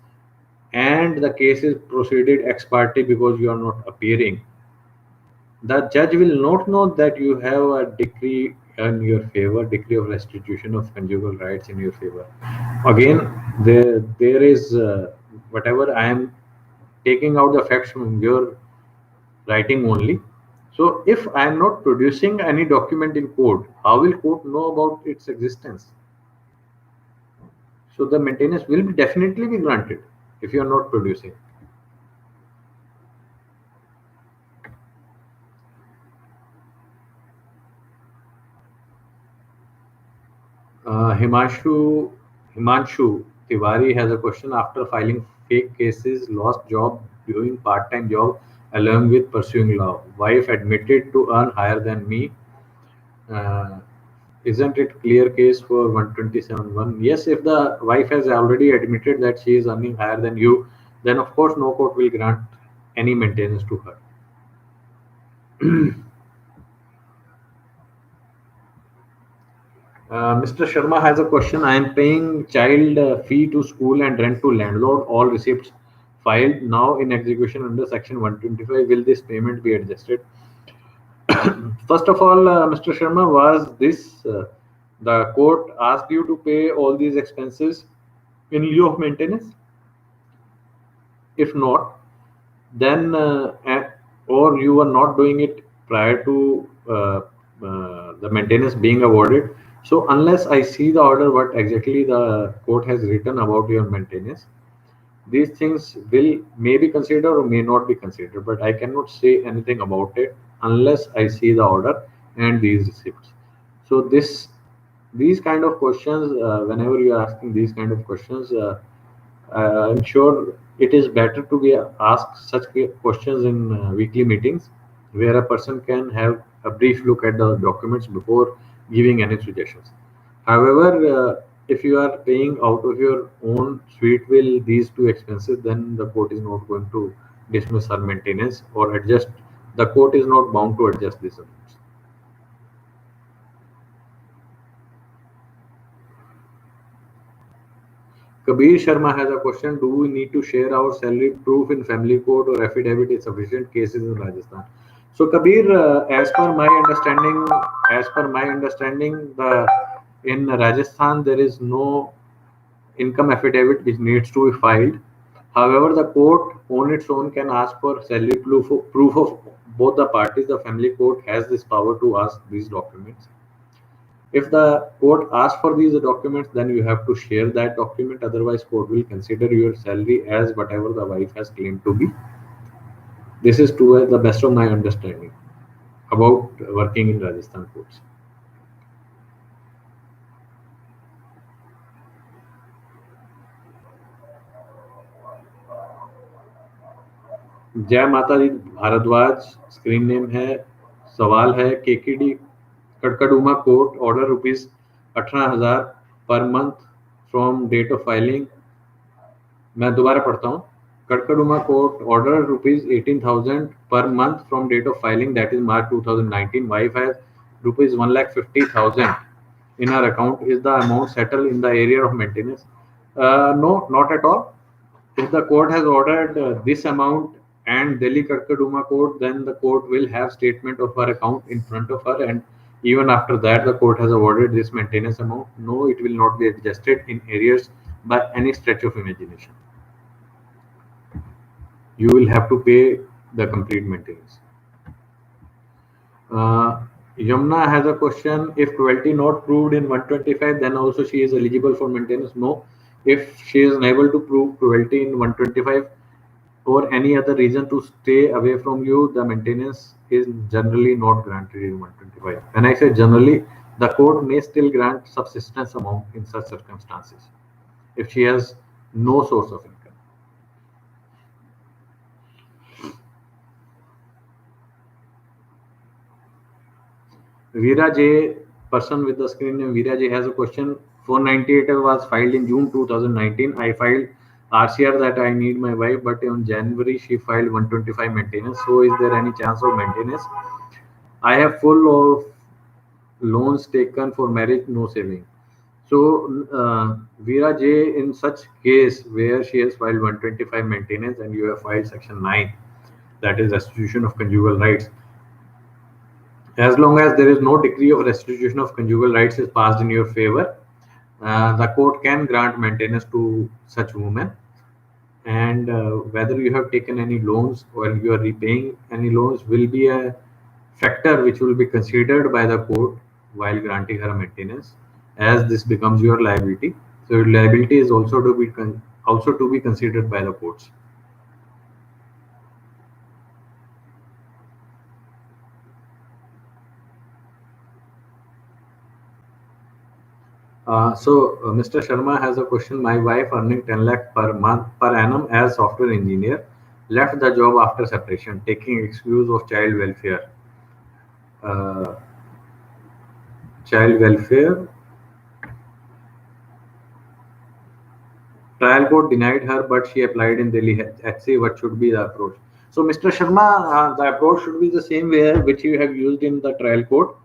Speaker 1: and the case is proceeded ex parte because you are not appearing, the judge will not know that you have a decree in your favor, decree of restitution of conjugal rights in your favor. Again, there is whatever I am taking out the facts from your writing only. So if I am not producing any document in court, how will court know about its existence? So the maintenance will be definitely be granted if you are not producing. Himanshu Tiwari has a question. After filing fake cases, lost job, doing part-time job along with pursuing law. Wife admitted to earn higher than me. Uh, isn't it clear case for 127.1? Yes, if the wife has already admitted that she is earning higher than you, then of course no court will grant any maintenance to her. Mr. Sharma has a question. I am paying child fee to school and rent to landlord. All receipts filed now in execution under Section 125. Will this payment be adjusted? First of all, Mr. Sharma, was this the court asked you to pay all these expenses in lieu of maintenance? If not, then or you were not doing it prior to the maintenance being awarded. So unless I see the order, what exactly the court has written about your maintenance, these things will may be considered or may not be considered. But I cannot say anything about it unless I see the order and these receipts. So these kind of questions, whenever you are asking these kind of questions, I'm sure it is better to be asked such questions in weekly meetings where a person can have a brief look at the documents before giving any suggestions. However, if you are paying out of your own sweet will these two expenses, then the court is not going to dismiss her maintenance or adjust. The court is not bound to adjust these amounts. Kabir Sharma has a question. Do we need to share our salary proof in family court or affidavit in sufficient cases in Rajasthan? So Kabir, as per my understanding, the in Rajasthan there is no income affidavit which needs to be filed. However, the court on its own can ask for salary proof of both the parties. The family court has this power to ask these documents. If the court asks for these documents, then you have to share that document. Otherwise, court will consider your salary as whatever the wife has claimed to be. This is to the best of my understanding about working in Rajasthan courts. जय माता दी Bhardwaj screen name है. सवाल है KKD Karkardooma court order rupees 18,000 per month from date of filing. मैं दोबारा पढ़ता हूँ. Kadkaduma court order rupees 18,000 per month from date of filing, that is March 2019. Wife has rupees 1,50,000 in her account. Is the amount settled in the area of maintenance? No, not at all. If the court has ordered this amount and Delhi Kadkaduma court, then the court will have statement of her account in front of her, and even after that the court has awarded this maintenance amount. No, it will not be adjusted in arrears by any stretch of imagination. You will have to pay the complete maintenance. Yamuna has a question. If cruelty not proved in 125, then also she is eligible for maintenance? No. If she is unable to prove cruelty in 125 or any other reason to stay away from you, the maintenance is generally not granted in 125. When I say generally, the court may still grant subsistence amount in such circumstances if she has no source of income. Veera J, person with the screen name Veera J, has a question. 498 was filed in June 2019. I filed RCR that I need my wife, but in January she filed 125 maintenance. So is there any chance of maintenance? I have full of loans taken for marriage, no saving. So Veera J, in such case where she has filed 125 maintenance and you have filed section 9, that is restitution of conjugal rights, as long as there is no decree of restitution of conjugal rights is passed in your favor, the court can grant maintenance to such women. and whether you have taken any loans or you are repaying any loans will be a factor which will be considered by the court while granting her maintenance, as this becomes your liability. So your liability is also to be also to be considered by the courts. Mr. Sharma has a question. My wife earning 10 lakh per month per annum as software engineer left the job after separation, taking excuse of uh, child welfare. Trial court denied her, but she applied in Delhi HC. What should be the approach? So, Mr. Sharma, the approach should be the same way which you have used in the trial court,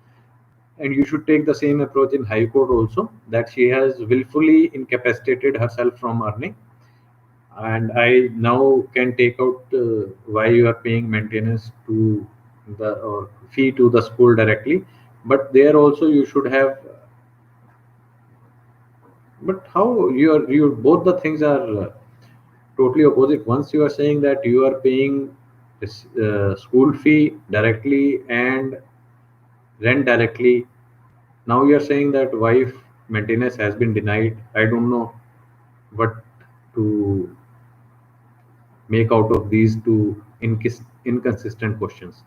Speaker 1: and you should take the same approach in High Court also, that she has willfully incapacitated herself from earning, and I now can take out why you are paying maintenance to the or fee to the school directly, but there also you should have. But how you both the things are totally opposite. Once you are saying that you are paying this school fee directly and rent directly, now you are saying that wife maintenance has been denied. I don't know what to make out of these two inconsistent questions.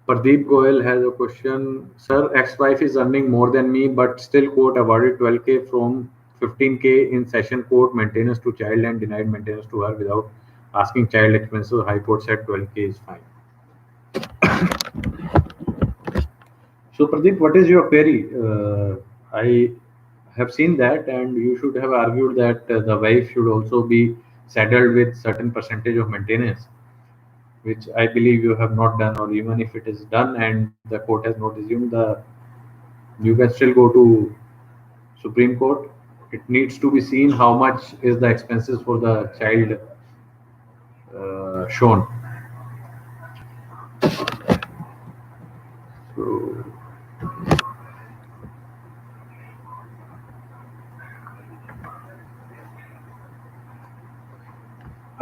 Speaker 1: Pradeep Goyal has a question. Sir, ex-wife is earning more than me, but still court awarded 12K from 15K in session court maintenance to child and denied maintenance to her without asking child expenses. High Court said 12K is fine. So Pradeep, what is your query? I have seen that, and you should have argued that the wife should also be saddled with certain percentage of maintenance, which I believe you have not done, or even if it is done and the court has not assumed the, you can still go to Supreme Court. It needs to be seen how much is the expenses for the child shown. So,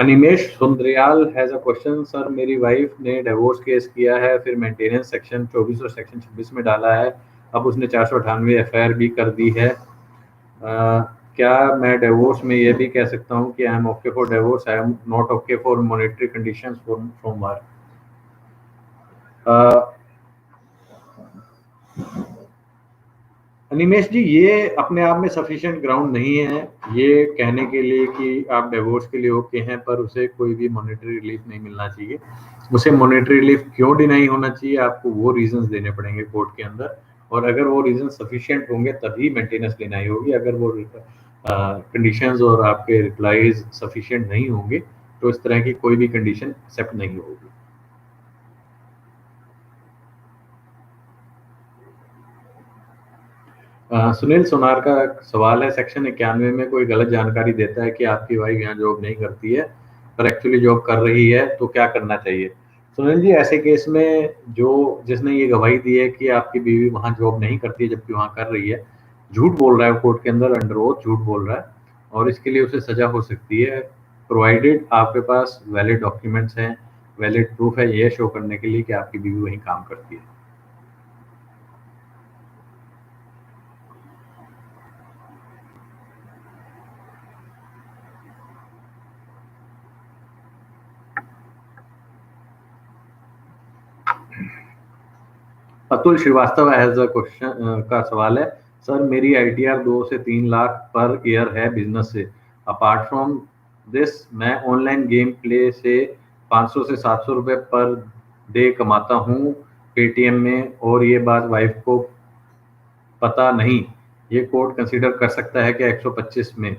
Speaker 1: Animesh Sundriyal has a question. Sir, मेरी wife ने divorce case किया है, फिर maintenance section 24 और section 26 में डाला है. अब उसने 498 एफआईआर भी कर दी है. क्या मैं डिवोर्स में ये भी कह सकता हूँ कि I am okay for divorce, I am not okay for monetary conditions from work? Animesh ji, ये अपने आप में सफिशिएंट ग्राउंड नहीं है ये कहने के लिए कि आप डिवोर्स के लिए ओके हैं, पर उसे कोई भी मॉनेटरी रिलीफ नहीं मिलना चाहिए. उसे मॉनेटरी रिलीफ क्यों डिनाई होना चाहिए, आपको वो रीजंस देने पड़ेंगे कोर्ट के अंदर, और अगर वो रीजन सफिशिएंट होंगे तभी मेंटेनेंस डिनाई होगी. अगर वो कंडीशंस और आपके रिप्लाईज सफिशिएंट नहीं होंगे तो इस तरह की कोई भी कंडीशन एक्सेप्ट नहीं होगी. सुनील सोनार का सवाल है, सेक्शन 91 में कोई गलत जानकारी देता है कि आपकी वाइफ यहाँ जॉब नहीं करती है पर एक्चुअली जॉब कर रही है, तो क्या करना चाहिए? सुनील जी, ऐसे केस में जिसने ये गवाही दी है कि आपकी बीवी वहाँ जॉब नहीं करती है जबकि वहाँ कर रही है, झूठ बोल रहा है कोर्ट के अंदर, अंडर ओथ झूठ बोल रहा है, और इसके लिए उसे सजा हो सकती है, प्रोवाइडेड आपके पास वैलिड डॉक्यूमेंट्स हैं, वैलिड प्रूफ है ये शो करने के लिए कि आपकी बीवी वहीं काम करती है. Atul Srivastava has a question का सवाल है. सर, मेरी आईटीआर 2 से 3 लाख पर ईयर है बिजनेस से. अपार्ट फ्रॉम दिस मैं ऑनलाइन गेम प्ले से 500 से 700 रुपए पर डे कमाता हूँ पेटीएम में, और ये बात वाइफ को पता नहीं. ये कोर्ट कंसीडर कर सकता है कि 125 में?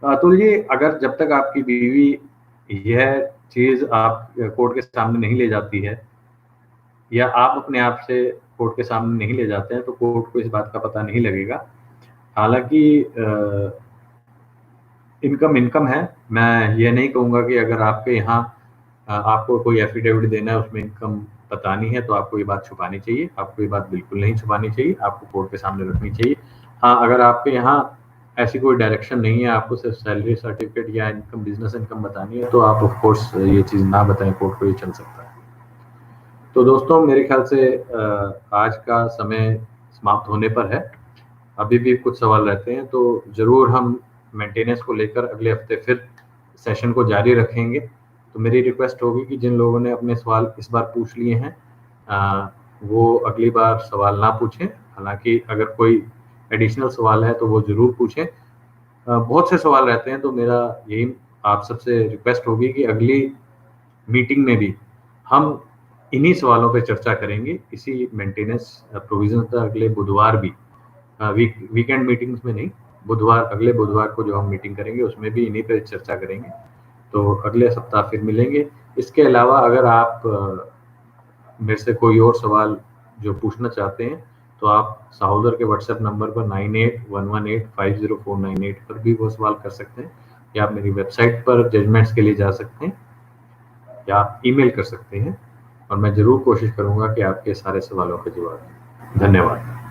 Speaker 1: अतुल जी, अगर जब तक आपकी बीवी यह चीज आप कोर्ट के सामने नहीं ले जाती है या आप अपने आप से कोर्ट के सामने नहीं ले जाते हैं तो कोर्ट को इस बात का पता नहीं लगेगा. हालांकि इनकम है. मैं ये नहीं कहूँगा कि अगर आपके यहाँ आपको कोई एफिडेविट देना है उसमें इनकम बतानी है तो आपको ये बात छुपानी चाहिए. आपको ये बात बिल्कुल नहीं छुपानी चाहिए, आपको कोर्ट के सामने रखनी चाहिए. हाँ, अगर आपके यहाँ ऐसी कोई डायरेक्शन नहीं है, आपको सिर्फ सैलरी सर्टिफिकेट या इनकम, बिजनेस इनकम बतानी है, तो आप ऑफ कोर्स ये चीज़ ना बताएं, कोर्ट को ये चल सकता है। तो दोस्तों मेरे ख्याल से आज का समय समाप्त होने पर है। अभी भी कुछ सवाल रहते हैं, तो ज़रूर हम मेंटेनेंस को लेकर अगले हफ्ते फिर सेशन को जारी रखेंगे। तो मेरी रिक्वेस्ट होगी कि जिन लोगों ने अपने सवाल इस बार पूछ लिए हैं वो अगली बार सवाल ना पूछें। हालांकि अगर कोई एडिशनल सवाल है तो वो ज़रूर पूछें। बहुत से सवाल रहते हैं, तो मेरा यही आप सबसे रिक्वेस्ट होगी कि अगली मीटिंग में भी हम इन्हीं सवालों पे चर्चा करेंगे, इसी मेंटेनेंस प्रोविजन पर अगले बुधवार भी, वीकेंड मीटिंग्स में नहीं, बुधवार, अगले बुधवार को जो हम मीटिंग करेंगे उसमें भी इन्हीं पे चर्चा करेंगे। तो अगले सप्ताह फिर मिलेंगे। इसके अलावा अगर आप मेरे से कोई और सवाल जो पूछना चाहते हैं तो आप सहोदर के व्हाट्सएप नंबर पर 9811850498 पर भी वो सवाल कर सकते हैं, या आप मेरी वेबसाइट पर जजमेंट्स के लिए जा सकते हैं, या आप ईमेल कर सकते हैं, और मैं ज़रूर कोशिश करूँगा कि आपके सारे सवालों का जवाब दूं। धन्यवाद।